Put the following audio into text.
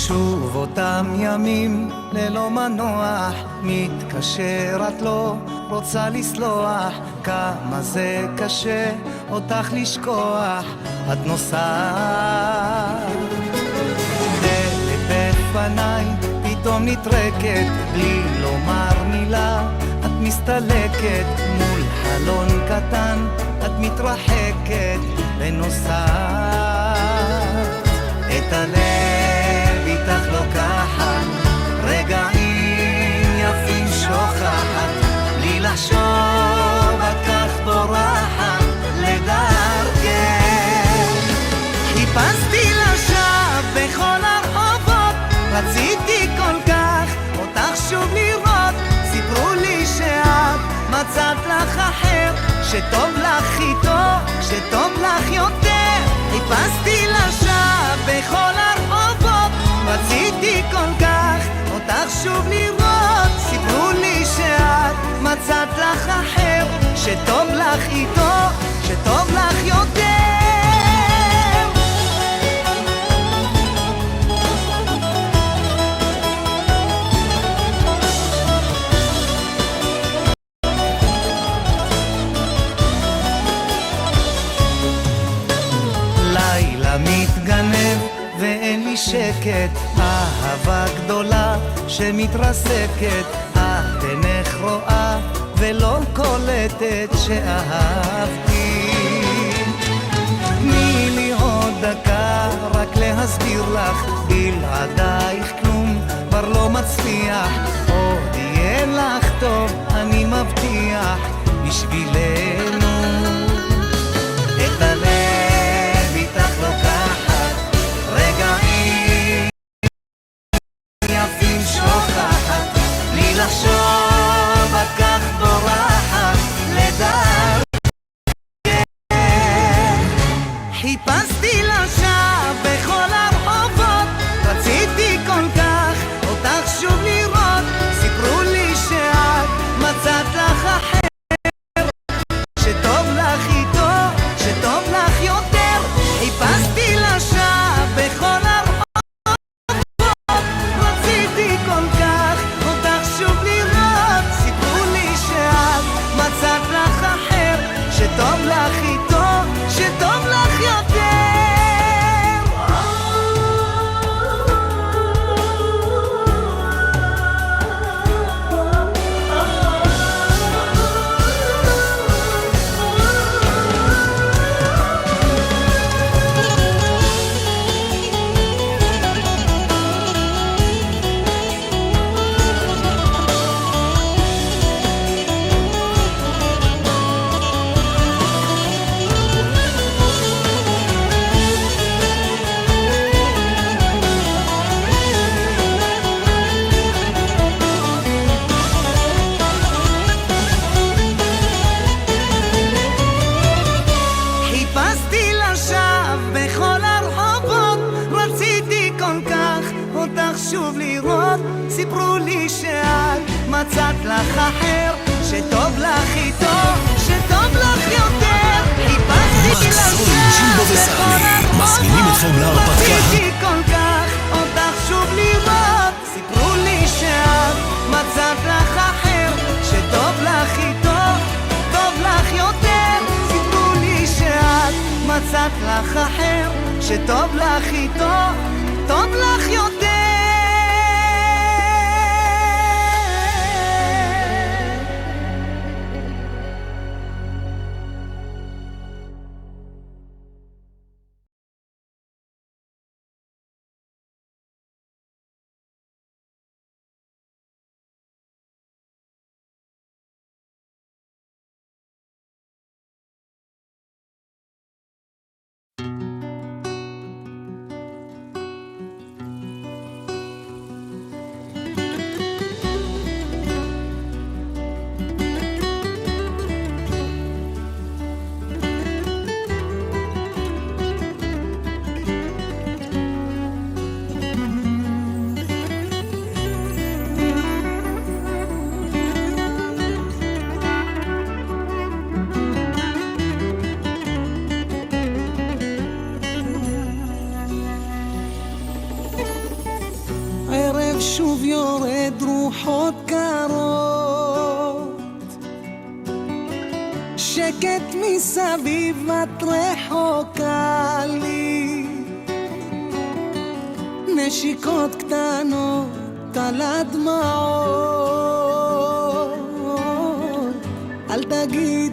שוב אותם ימים ללא מנוח, מתקשרת לא רוצה לסלוח, כמה זה קשה אותך לשכוח, את נוסעת דלת בפניי פתאום נטרקת, בלי לומר מילה את מסתלקת, מול חלון קטן את מתרחקת ונוסעת, את הלב איתך לוקחת, רגעים יפים שוכחת, בלי לחשוב את כך בורחת לדרכך. חיפשתי לשווא בכל הרחובות, רציתי כל כך אותך שוב לראות, סיפרו לי שאת מצאת לך אחר, שטוב לך איתו, שטוב לך יותר. חיפשתי לשווא בכל הרחובות, רציתי כל כך אותך שוב לראות, סיפרו לי שאת מצאת לך אחר, שטוב לך איתו, שטוב לך יותר. מתגנב ואין לי שקט, אהבה גדולה שמתרסקת, את אינך רואה ולא קולטת שאהבתי. תני לי עוד דקה רק להסביר לך, בלעדייך כלום כבר לא מצליח, עוד יהיה לך טוב אני מבטיח, בשבילנו את הלב איתך לוקחת, רגעים יפים שוכחת, בלי לחשוב את כך בורחת לדרכך. חיפשתי לשווא בכל הרחובות, רציתי כל כך אותך שוב לראות, סיפרו לי שאת מצאת לך אחר, שטוב לך איתו, שטוב לך יותר. חיפשתי לשווא בכל הרחובות, רציתי כל כך אותך שוב לראות, סיפרו לי שאת מצאת לך אחר, שטוב לך איתו, שטוב לך יותר. חיפשתי לשווא בכל הרחובות, רציתי כל כך אותך שוב לראות, סיפרו לי שאת מצאת לך אחר, שטוב לך איתו, שטוב לך יותר. חיפשתי לשווא בכל הרחובות, רציתי כל כך אותך שוב לראות, סיפרו לי שאת מצאת לך אחר, שטוב לך איתו, טוב לך יותר. סיפרו לי שאת מצאת לך אחר, שטוב לך איתו, טוב לך יותר. שוב יורד רוחות קרות, שקט מסביב את רחוקה לי, נשיקות קטנות על הדמעות, אל תגיד